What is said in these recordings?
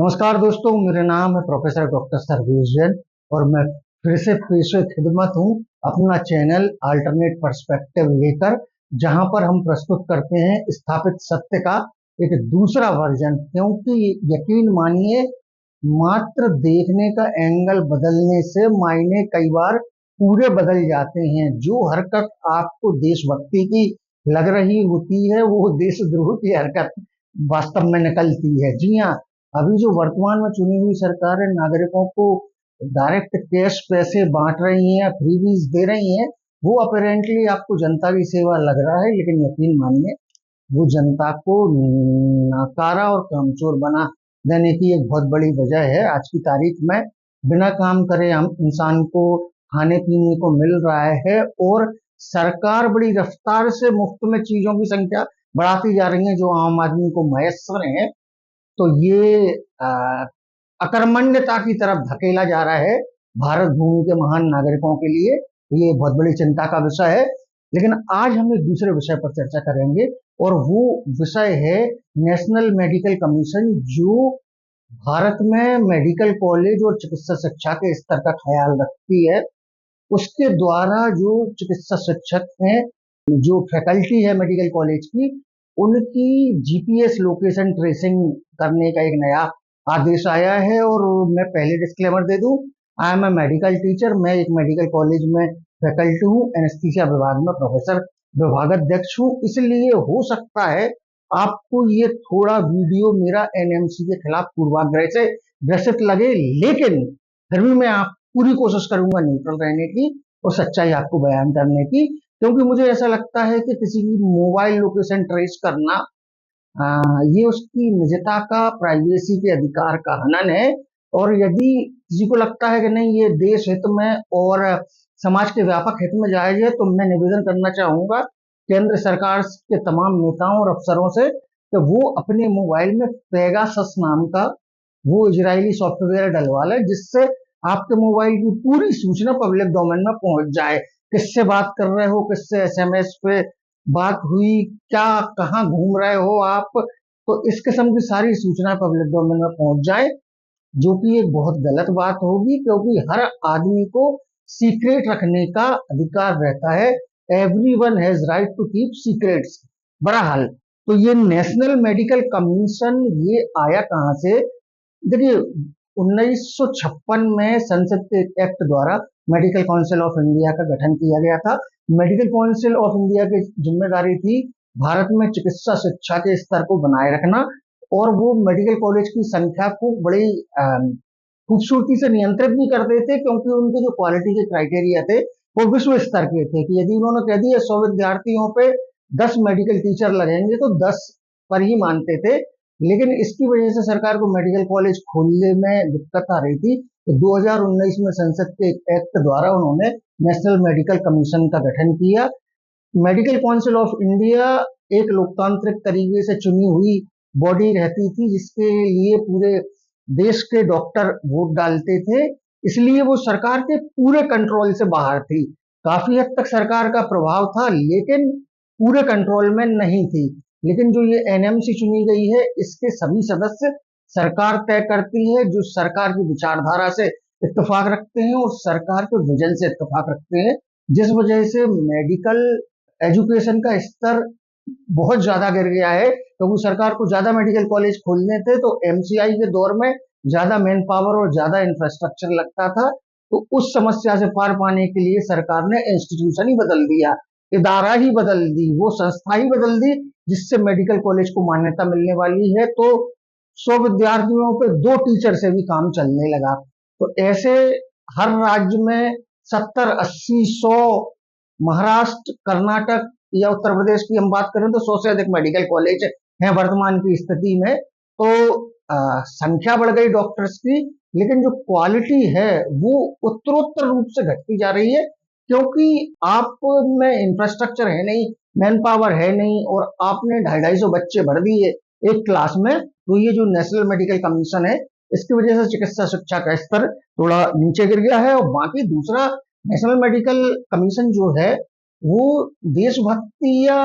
नमस्कार दोस्तों, मेरा नाम है प्रोफेसर डॉक्टर सर्वेश जैन और मैं फिर से पेशे खिदमत हूँ अपना चैनल अल्टरनेट पर्सपेक्टिव लेकर, जहां पर हम प्रस्तुत करते हैं स्थापित सत्य का एक दूसरा वर्जन। क्योंकि यकीन मानिए, मात्र देखने का एंगल बदलने से मायने कई बार पूरे बदल जाते हैं। जो हरकत आपको देशभक्ति की लग रही होती है, वो देशद्रोह की हरकत वास्तव में निकलती है। जी हाँ, अभी जो वर्तमान में चुनी हुई सरकार है, नागरिकों को डायरेक्ट कैश पैसे बांट रही है, फ्रीबीज दे रही है, वो अपेरेंटली आपको जनता की सेवा लग रहा है। लेकिन यकीन मानिए, वो जनता को नाकारा और कामचोर बना देने की एक बहुत बड़ी वजह है। आज की तारीख में बिना काम करे हम इंसान को खाने पीने को मिल रहा है, और सरकार बड़ी रफ्तार से मुफ्त में चीजों की संख्या बढ़ाती जा रही है जो आम आदमी को मयस्सर है। तो ये अकर्मण्यता की तरफ धकेला जा रहा है भारत भूमि के महान नागरिकों के लिए। ये बहुत बड़ी चिंता का विषय है। लेकिन आज हम एक दूसरे विषय पर चर्चा करेंगे, और वो विषय है नेशनल मेडिकल कमीशन, जो भारत में मेडिकल कॉलेज और चिकित्सा शिक्षा के स्तर का ख्याल रखती है। उसके द्वारा जो चिकित्सा शिक्षक हैं, जो फैकल्टी है मेडिकल कॉलेज की, उनकी जीपीएस लोकेशन ट्रेसिंग करने का एक नया आदेश आया है। और मैं पहले डिस्क्लेमर दे दूं, I am a medical teacher. मैं एक मेडिकल कॉलेज में फैकल्टी हूँ, एनेस्थीसिया विभाग में प्रोफेसर विभागाध्यक्ष हूँ। इसलिए हो सकता है आपको ये थोड़ा वीडियो मेरा एनएमसी के खिलाफ पूर्वाग्रह से ग्रसित लगे, लेकिन फिर भी मैं आप पूरी कोशिश करूंगा न्यूट्रल रहने की और सच्चाई आपको बयान करने की। क्योंकि मुझे ऐसा लगता है कि किसी की मोबाइल लोकेशन ट्रेस करना, ये उसकी निजता का, प्राइवेसी के अधिकार का हनन है। और यदि किसी को लगता है कि नहीं, ये देश हित में और समाज के व्यापक हित में जायज है, तो मैं निवेदन करना चाहूंगा केंद्र सरकार के तमाम नेताओं और अफसरों से कि वो अपने मोबाइल में पेगासस नाम का वो इजरायली सॉफ्टवेयर डलवा ले, जिससे आपके मोबाइल की पूरी सूचना पब्लिक डोमेन में पहुंच जाए। किससे बात कर रहे हो, किससे एसएमएस पे बात हुई, क्या कहाँ घूम रहे हो आप, तो इस किस्म की सारी सूचना पब्लिक डोमेन में पहुंच जाए, जो कि एक बहुत गलत बात होगी। क्योंकि हर आदमी को सीक्रेट रखने का अधिकार रहता है। Everyone has right to keep secrets. बहरहाल, तो ये नेशनल मेडिकल कमीशन ये आया कहाँ से? देखिए, 1956 में संसद के एक्ट द्वारा मेडिकल काउंसिल ऑफ इंडिया का गठन किया गया था। मेडिकल काउंसिल ऑफ इंडिया की जिम्मेदारी थी भारत में चिकित्सा शिक्षा के स्तर को बनाए रखना, और वो मेडिकल कॉलेज की संख्या को बड़ी खूबसूरती से नियंत्रित भी करते थे। क्योंकि उनके जो क्वालिटी के क्राइटेरिया थे, वो विश्व स्तर के थे कि यदि उन्होंने कह दिया 100 विद्यार्थियों पे 10 मेडिकल टीचर लगेंगे, तो 10 पर ही मानते थे। लेकिन इसकी वजह से सरकार को मेडिकल कॉलेज खोलने में दिक्कत आ रही थी। तो 2019 में संसद के एक्ट द्वारा उन्होंने नेशनल मेडिकल कमीशन का गठन किया। मेडिकल काउंसिल ऑफ इंडिया एक लोकतांत्रिक तरीके से चुनी हुई बॉडी रहती थी, जिसके लिए पूरे देश के डॉक्टर वोट डालते थे। इसलिए वो सरकार के पूरे कंट्रोल से बाहर थी। काफी हद तक सरकार का प्रभाव था, लेकिन पूरे कंट्रोल में नहीं थी। लेकिन जो ये एनएमसी चुनी गई है, इसके सभी सदस्य सरकार तय करती है, जो सरकार की विचारधारा से इत्तेफाक रखते हैं और सरकार के विजन से इत्तेफाक रखते हैं। जिस वजह से मेडिकल एजुकेशन का स्तर बहुत ज्यादा गिर गया है। क्योंकि सरकार को ज्यादा मेडिकल कॉलेज खोलने थे, तो एमसीआई के दौर में ज्यादा मैन पावर और ज्यादा इंफ्रास्ट्रक्चर लगता था। तो उस समस्या से पार पाने के लिए सरकार ने इंस्टीट्यूशन ही बदल दिया, इदारा ही बदल दी, वो संस्था ही बदल दी, जिससे मेडिकल कॉलेज को मान्यता मिलने वाली है। तो 100 विद्यार्थियों पे 2 टीचर से भी काम चलने लगा। तो ऐसे हर राज्य में 70, 80, 100, महाराष्ट्र, कर्नाटक या उत्तर प्रदेश की हम बात करें तो 100 से अधिक मेडिकल कॉलेज हैं वर्तमान की स्थिति में। तो संख्या बढ़ गई डॉक्टर्स की, लेकिन जो क्वालिटी है वो उत्तरोत्तर रूप से घटती जा रही है। क्योंकि आप में इंफ्रास्ट्रक्चर है नहीं, मैन पावर है नहीं, और आपने 250 बच्चे भर दिए एक क्लास में। तो ये जो नेशनल मेडिकल कमीशन है, इसकी वजह से चिकित्सा शिक्षा का स्तर थोड़ा नीचे गिर गया है। और बाकी दूसरा, नेशनल मेडिकल कमीशन जो है, वो देशभक्ति या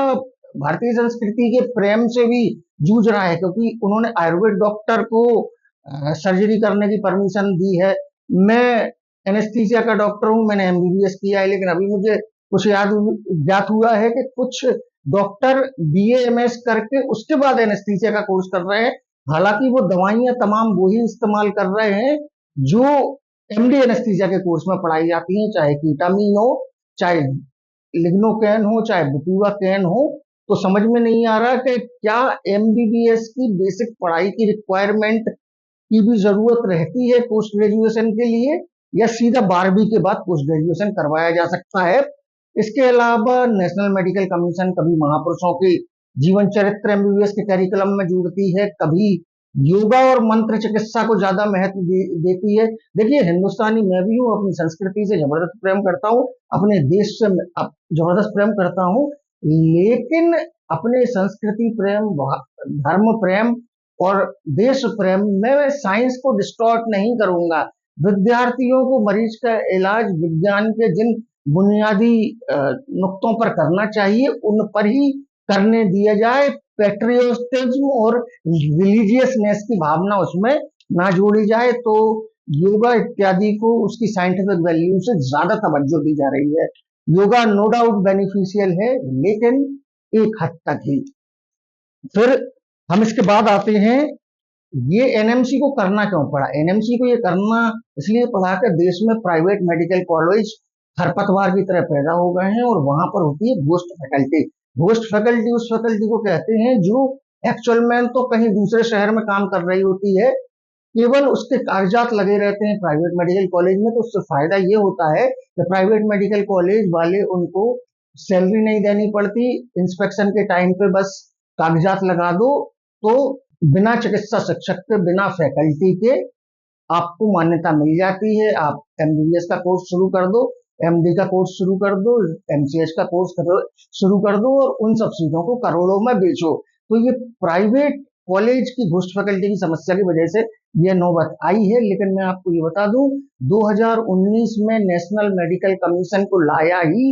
भारतीय संस्कृति के प्रेम से भी जूझ रहा है। क्योंकि उन्होंने आयुर्वेद डॉक्टर को सर्जरी करने की परमिशन दी है। मैं एनेस्थीसिया का डॉक्टर हूँ, मैंने एमबीबीएस किया है, लेकिन अभी मुझे कुछ ज्ञात हुआ है कि कुछ डॉक्टर बीएएमएस करके उसके बाद एनेस्थीसिया का कोर्स कर रहे हैं। हालांकि वो दवाइयां तमाम वही इस्तेमाल कर रहे हैं जो एमडी एनेस्थीसिया के कोर्स में पढ़ाई जाती हैं, चाहे कीटामीन हो, चाहे लिग्नोकेन हो, चाहे बुटीवाकेन हो। तो समझ में नहीं आ रहा कि क्या एमबीबीएस की बेसिक पढ़ाई की रिक्वायरमेंट की भी जरूरत रहती है पोस्ट ग्रेजुएशन के लिए, या सीधा 12वीं के बाद पोस्ट ग्रेजुएशन करवाया जा सकता है। इसके अलावा नेशनल मेडिकल कमीशन कभी महापुरुषों के जीवन चरित्र एमबीबीएस के करिकुलम में जोड़ती है, कभी योगा और मंत्र चिकित्सा को ज्यादा महत्व देती है। देखिए, हिंदुस्तानी मैं भी हूँ, अपनी संस्कृति से जबरदस्त प्रेम करता हूँ, अपने देश से जबरदस्त प्रेम करता हूँ, लेकिन अपने संस्कृति प्रेम, धर्म प्रेम और देश प्रेम में मैं साइंस को डिस्टॉर्ट नहीं करूंगा। विद्यार्थियों को मरीज का इलाज विज्ञान के जिन बुनियादी नुक्तों पर करना चाहिए उन पर ही करने दिया जाए। पेट्रियोटिज्म और रिलीजियसनेस की भावना उसमें ना जोड़ी जाए। तो योगा इत्यादि को उसकी साइंटिफिक वैल्यू से ज्यादा तवज्जो दी जा रही है। योगा नो डाउट बेनिफिशियल है, लेकिन एक हद तक ही। फिर हम इसके बाद आते हैं, ये एनएमसी को करना क्यों पड़ा। एनएमसी को ये करना इसलिए पड़ा कि देश में प्राइवेट मेडिकल कॉलेज खरपतवार की तरह पैदा हो गए हैं और वहां पर होती है घोस्ट फैकल्टी। घोस्ट फैकल्टी उस फैकल्टी को कहते हैं जो एक्चुअल में तो कहीं दूसरे शहर में काम कर रही होती है, केवल उसके कागजात लगे रहते हैं प्राइवेट मेडिकल कॉलेज में। तो उससे फायदा ये होता है कि प्राइवेट मेडिकल कॉलेज वाले उनको सैलरी नहीं देनी पड़ती, इंस्पेक्शन के टाइम पे बस कागजात लगा दो, तो बिना चिकित्सा शिक्षक के, बिना फैकल्टी के आपको मान्यता मिल जाती है। आप एमबीबीएस का कोर्स शुरू कर दो, एमडी का कोर्स शुरू कर दो, एमसीएच का कोर्स शुरू कर दो और उन सब चीजों को करोड़ों में बेचो। तो ये प्राइवेट कॉलेज की घोस्ट फैकल्टी की समस्या की वजह से ये नौबत आई है। लेकिन मैं आपको ये बता दूं, 2019 में नेशनल मेडिकल कमीशन को लाया ही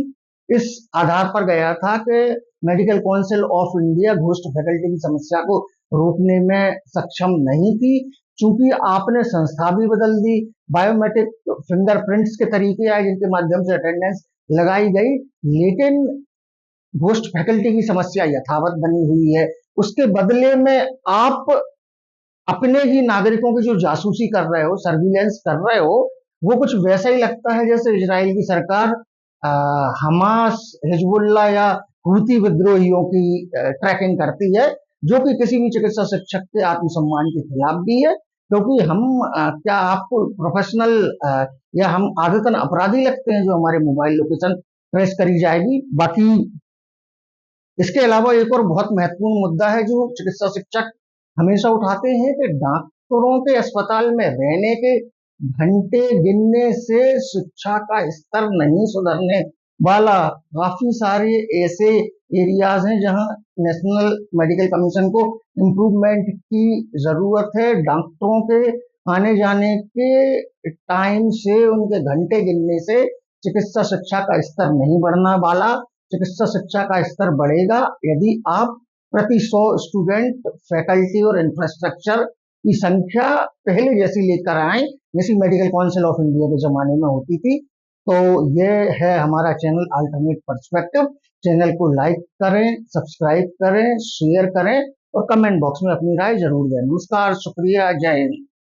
इस आधार पर गया था कि medical council of India ghost faculty की समस्या को रोकने में सक्षम नहीं थी। चूंकि आपने संस्था भी बदल दी, बायोमेट्रिक फिंगरप्रिंट्स के तरीके आए जिनके माध्यम से अटेंडेंस लगाई गई, लेकिन घोस्ट फैकल्टी की समस्या यथावत बनी हुई है। उसके बदले में आप अपने ही नागरिकों की जो जासूसी कर रहे हो, सर्विलेंस कर रहे हो, वो कुछ वैसा ही लगता है जैसे इजराइल की सरकार हमास, हिजबुल्ला या हूती विद्रोहियों की ट्रैकिंग करती है, जो कि किसी भी चिकित्सा शिक्षक के आत्मसम्मान के खिलाफ भी है। क्योंकि हम क्या आपको प्रोफेशनल या हम आदतन अपराधी लगते हैं जो हमारे मोबाइल लोकेशन ट्रेस करी जाएगी। बाकी इसके अलावा एक और बहुत महत्वपूर्ण मुद्दा है जो चिकित्सा शिक्षक हमेशा उठाते हैं कि डॉक्टरों के अस्पताल में रहने के घंटे गिनने से शिक्षा का स्तर नहीं सुधरने वाला। काफी सारे ऐसे एरियाज हैं जहां नेशनल मेडिकल कमीशन को इम्प्रूवमेंट की जरूरत है। डॉक्टरों के आने जाने के टाइम से, उनके घंटे गिनने से चिकित्सा शिक्षा का स्तर नहीं बढ़ना वाला। चिकित्सा शिक्षा का स्तर बढ़ेगा यदि आप प्रति 100 स्टूडेंट, फैकल्टी और इंफ्रास्ट्रक्चर की संख्या पहले जैसी लेकर आए, जैसी मेडिकल काउंसिल ऑफ इंडिया के जमाने में होती थी। तो ये है हमारा चैनल अल्टरनेट पर्सपेक्टिव। चैनल को लाइक करें, सब्सक्राइब करें, शेयर करें और कमेंट बॉक्स में अपनी राय जरूर दें। नमस्कार, शुक्रिया, जय हिंद।